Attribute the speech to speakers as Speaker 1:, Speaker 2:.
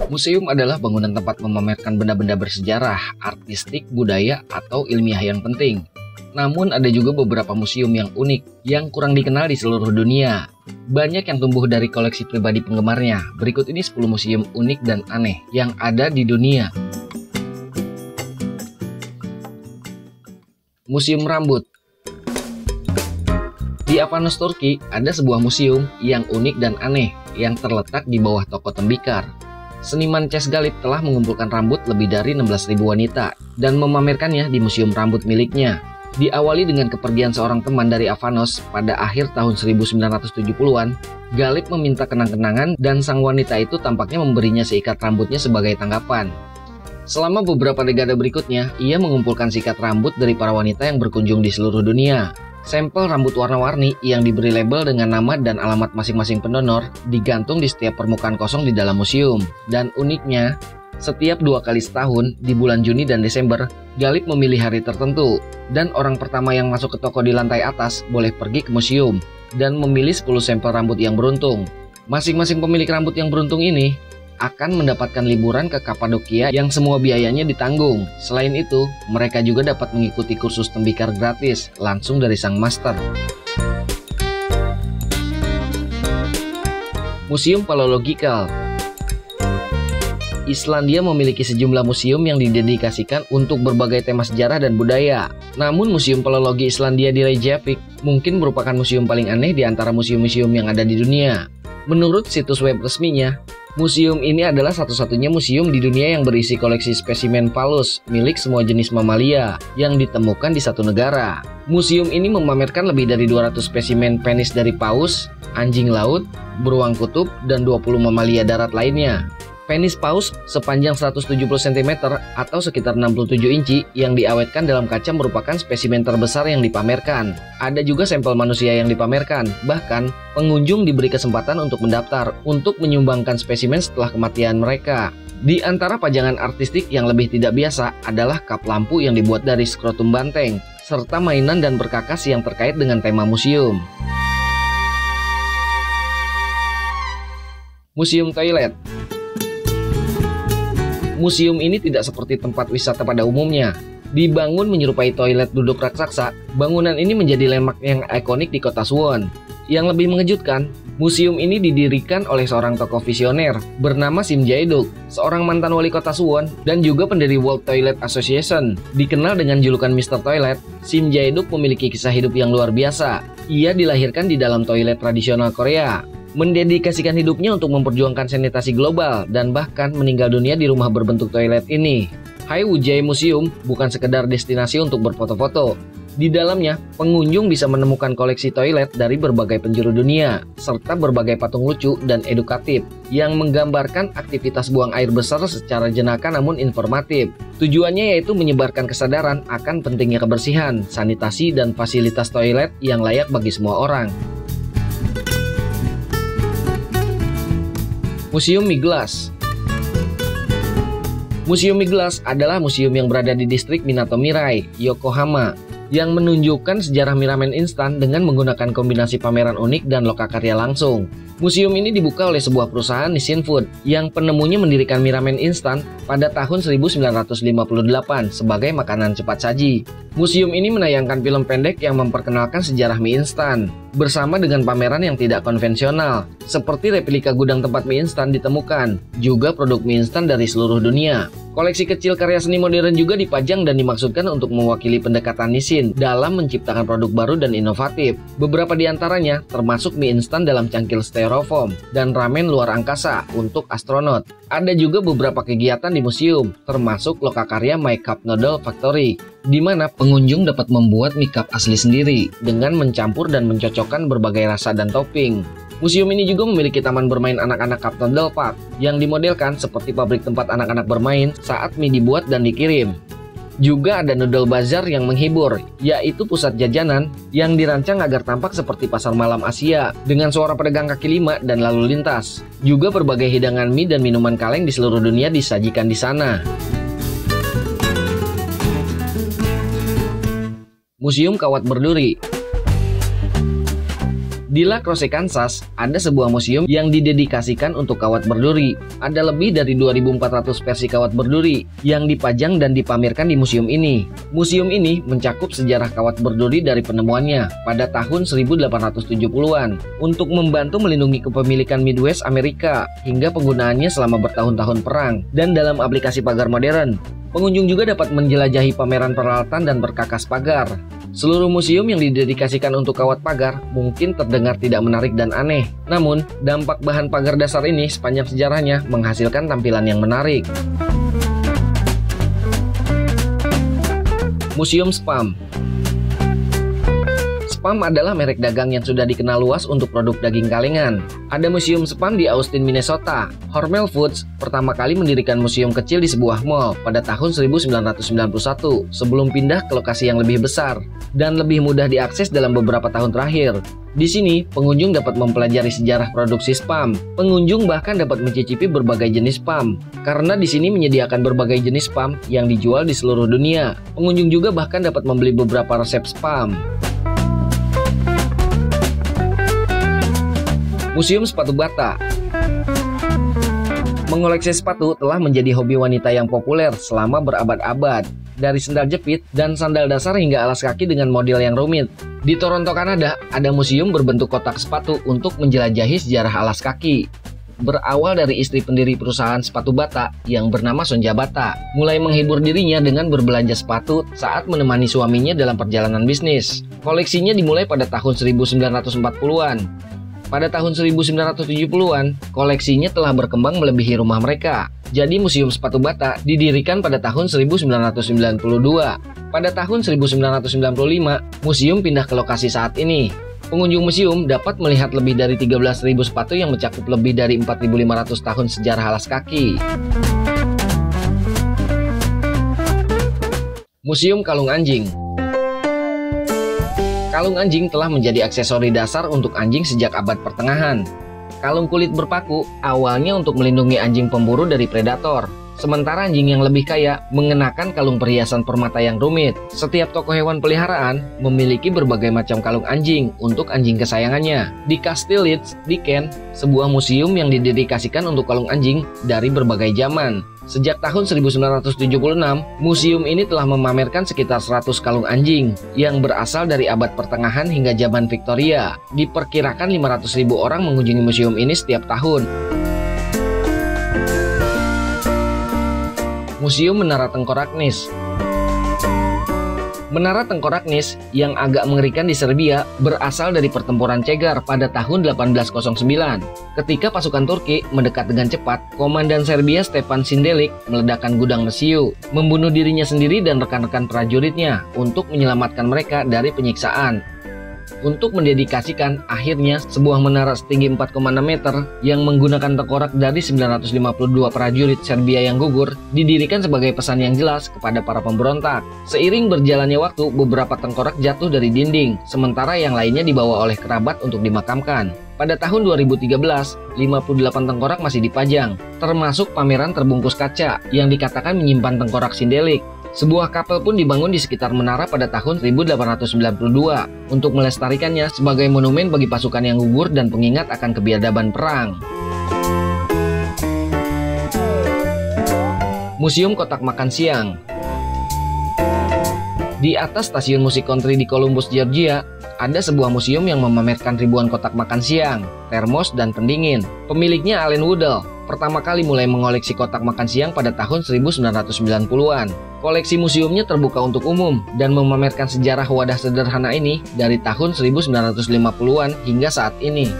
Speaker 1: Museum adalah bangunan tempat memamerkan benda-benda bersejarah, artistik, budaya, atau ilmiah yang penting. Namun ada juga beberapa museum yang unik, yang kurang dikenal di seluruh dunia. Banyak yang tumbuh dari koleksi pribadi penggemarnya. Berikut ini 10 museum unik dan aneh yang ada di dunia. Museum Rambut. Di Avanos, Turki, ada sebuah museum yang unik dan aneh yang terletak di bawah toko tembikar. Seniman Chess Galip telah mengumpulkan rambut lebih dari 16.000 wanita dan memamerkannya di museum rambut miliknya. Diawali dengan kepergian seorang teman dari Avanos pada akhir tahun 1970-an, Galip meminta kenang-kenangan dan sang wanita itu tampaknya memberinya seikat rambutnya sebagai tanggapan. Selama beberapa dekade berikutnya, ia mengumpulkan sikat rambut dari para wanita yang berkunjung di seluruh dunia. Sampel rambut warna-warni yang diberi label dengan nama dan alamat masing-masing pendonor digantung di setiap permukaan kosong di dalam museum. Dan uniknya, setiap 2 kali setahun di bulan Juni dan Desember, Galip memilih hari tertentu. Dan orang pertama yang masuk ke toko di lantai atas boleh pergi ke museum dan memilih 10 sampel rambut yang beruntung. Masing-masing pemilik rambut yang beruntung ini akan mendapatkan liburan ke Kapadokia yang semua biayanya ditanggung. Selain itu, mereka juga dapat mengikuti kursus tembikar gratis langsung dari sang master. Museum Paleological. Islandia memiliki sejumlah museum yang didedikasikan untuk berbagai tema sejarah dan budaya. Namun Museum Paleologi Islandia di Reykjavik mungkin merupakan museum paling aneh di antara museum-museum yang ada di dunia. Menurut situs web resminya, museum ini adalah satu-satunya museum di dunia yang berisi koleksi spesimen falus milik semua jenis mamalia yang ditemukan di satu negara. Museum ini memamerkan lebih dari 200 spesimen penis dari paus, anjing laut, beruang kutub, dan 20 mamalia darat lainnya. Penis paus sepanjang 170 cm atau sekitar 67 inci yang diawetkan dalam kaca merupakan spesimen terbesar yang dipamerkan. Ada juga sampel manusia yang dipamerkan. Bahkan, pengunjung diberi kesempatan untuk mendaftar untuk menyumbangkan spesimen setelah kematian mereka. Di antara pajangan artistik yang lebih tidak biasa adalah kap lampu yang dibuat dari skrotum banteng, serta mainan dan perkakas yang terkait dengan tema museum. Museum Toilet. Museum ini tidak seperti tempat wisata pada umumnya. Dibangun menyerupai toilet duduk raksasa, bangunan ini menjadi landmark yang ikonik di kota Suwon. Yang lebih mengejutkan, museum ini didirikan oleh seorang tokoh visioner bernama Sim Jae-duk, seorang mantan wali kota Suwon dan juga pendiri World Toilet Association. Dikenal dengan julukan Mr. Toilet, Sim Jae-duk memiliki kisah hidup yang luar biasa. Ia dilahirkan di dalam toilet tradisional Korea, mendedikasikan hidupnya untuk memperjuangkan sanitasi global, dan bahkan meninggal dunia di rumah berbentuk toilet ini. Haewujae Museum bukan sekedar destinasi untuk berfoto-foto. Di dalamnya, pengunjung bisa menemukan koleksi toilet dari berbagai penjuru dunia, serta berbagai patung lucu dan edukatif yang menggambarkan aktivitas buang air besar secara jenaka namun informatif. Tujuannya yaitu menyebarkan kesadaran akan pentingnya kebersihan, sanitasi, dan fasilitas toilet yang layak bagi semua orang. Museum Mie Glass. Museum Mie Glass adalah museum yang berada di distrik Minato Mirai, Yokohama, yang menunjukkan sejarah mie ramen instan dengan menggunakan kombinasi pameran unik dan lokakarya langsung. Museum ini dibuka oleh sebuah perusahaan Nissin Food yang penemunya mendirikan mie ramen instan pada tahun 1958 sebagai makanan cepat saji. Museum ini menayangkan film pendek yang memperkenalkan sejarah mie instan, bersama dengan pameran yang tidak konvensional, seperti replika gudang tempat mie instan ditemukan, juga produk mie instan dari seluruh dunia. Koleksi kecil karya seni modern juga dipajang dan dimaksudkan untuk mewakili pendekatan Nissin dalam menciptakan produk baru dan inovatif. Beberapa di antaranya termasuk mie instan dalam cangkil styrofoam dan ramen luar angkasa untuk astronot. Ada juga beberapa kegiatan di museum, termasuk lokakarya My Cup Noodle Factory, di mana pengunjung dapat membuat mie cup asli sendiri dengan mencampur dan mencocokkan berbagai rasa dan topping. Museum ini juga memiliki taman bermain anak-anak Cup Noodle Park yang dimodelkan seperti pabrik tempat anak-anak bermain saat mie dibuat dan dikirim. Juga ada Noodle Bazaar yang menghibur, yaitu pusat jajanan yang dirancang agar tampak seperti pasar malam Asia dengan suara pedagang kaki lima dan lalu lintas. Juga berbagai hidangan mie dan minuman kaleng di seluruh dunia disajikan di sana. Museum Kawat Berduri. Di La Crosse, Kansas, ada sebuah museum yang didedikasikan untuk kawat berduri. Ada lebih dari 2.400 versi kawat berduri yang dipajang dan dipamerkan di museum ini. Museum ini mencakup sejarah kawat berduri dari penemuannya pada tahun 1870-an untuk membantu melindungi kepemilikan Midwest Amerika hingga penggunaannya selama bertahun-tahun perang dan dalam aplikasi pagar modern. Pengunjung juga dapat menjelajahi pameran peralatan dan perkakas pagar. Seluruh museum yang didedikasikan untuk kawat pagar mungkin terdengar tidak menarik dan aneh. Namun, dampak bahan pagar dasar ini sepanjang sejarahnya menghasilkan tampilan yang menarik. Museum Spam. Spam adalah merek dagang yang sudah dikenal luas untuk produk daging kalengan. Ada museum Spam di Austin, Minnesota. Hormel Foods pertama kali mendirikan museum kecil di sebuah mall pada tahun 1991 sebelum pindah ke lokasi yang lebih besar dan lebih mudah diakses dalam beberapa tahun terakhir. Di sini, pengunjung dapat mempelajari sejarah produksi Spam. Pengunjung bahkan dapat mencicipi berbagai jenis Spam, karena di sini menyediakan berbagai jenis Spam yang dijual di seluruh dunia. Pengunjung juga bahkan dapat membeli beberapa resep Spam. Museum Sepatu Bata. Mengoleksi sepatu telah menjadi hobi wanita yang populer selama berabad-abad. Dari sandal jepit dan sandal dasar hingga alas kaki dengan model yang rumit. Di Toronto, Kanada, ada museum berbentuk kotak sepatu untuk menjelajahi sejarah alas kaki. Berawal dari istri pendiri perusahaan sepatu Bata yang bernama Sonja Bata, mulai menghibur dirinya dengan berbelanja sepatu saat menemani suaminya dalam perjalanan bisnis. Koleksinya dimulai pada tahun 1940-an. Pada tahun 1970-an, koleksinya telah berkembang melebihi rumah mereka. Jadi Museum Sepatu Bata didirikan pada tahun 1992. Pada tahun 1995, museum pindah ke lokasi saat ini. Pengunjung museum dapat melihat lebih dari 13.000 sepatu yang mencakup lebih dari 4.500 tahun sejarah alas kaki. Museum Kalung Anjing. Kalung anjing telah menjadi aksesori dasar untuk anjing sejak abad pertengahan. Kalung kulit berpaku awalnya untuk melindungi anjing pemburu dari predator. Sementara anjing yang lebih kaya mengenakan kalung perhiasan permata yang rumit. Setiap toko hewan peliharaan memiliki berbagai macam kalung anjing untuk anjing kesayangannya. Di Castile Leeds, di Kent, sebuah museum yang didedikasikan untuk kalung anjing dari berbagai zaman. Sejak tahun 1976, museum ini telah memamerkan sekitar 100 kalung anjing yang berasal dari abad pertengahan hingga zaman Victoria. Diperkirakan 500.000 orang mengunjungi museum ini setiap tahun. Museum Menara Tengkorak Nis. Menara Tengkorak Nis yang agak mengerikan di Serbia berasal dari pertempuran Cegar pada tahun 1809. Ketika pasukan Turki mendekat dengan cepat, Komandan Serbia Stefan Sindelik meledakkan gudang mesiu, membunuh dirinya sendiri dan rekan-rekan prajuritnya untuk menyelamatkan mereka dari penyiksaan. Untuk mendedikasikan akhirnya sebuah menara setinggi 4,6 meter yang menggunakan tengkorak dari 952 prajurit Serbia yang gugur didirikan sebagai pesan yang jelas kepada para pemberontak. Seiring berjalannya waktu, beberapa tengkorak jatuh dari dinding, sementara yang lainnya dibawa oleh kerabat untuk dimakamkan. Pada tahun 2013, 58 tengkorak masih dipajang, termasuk pameran terbungkus kaca yang dikatakan menyimpan tengkorak Sindelik. Sebuah kapel pun dibangun di sekitar menara pada tahun 1892 untuk melestarikannya sebagai monumen bagi pasukan yang gugur dan pengingat akan kebiadaban perang. Museum Kotak Makan Siang. Di atas stasiun musik country di Columbus, Georgia, ada sebuah museum yang memamerkan ribuan kotak makan siang, termos, dan pendingin. Pemiliknya Allen Woodall pertama kali mulai mengoleksi kotak makan siang pada tahun 1990-an. Koleksi museumnya terbuka untuk umum dan memamerkan sejarah wadah sederhana ini dari tahun 1950-an hingga saat ini.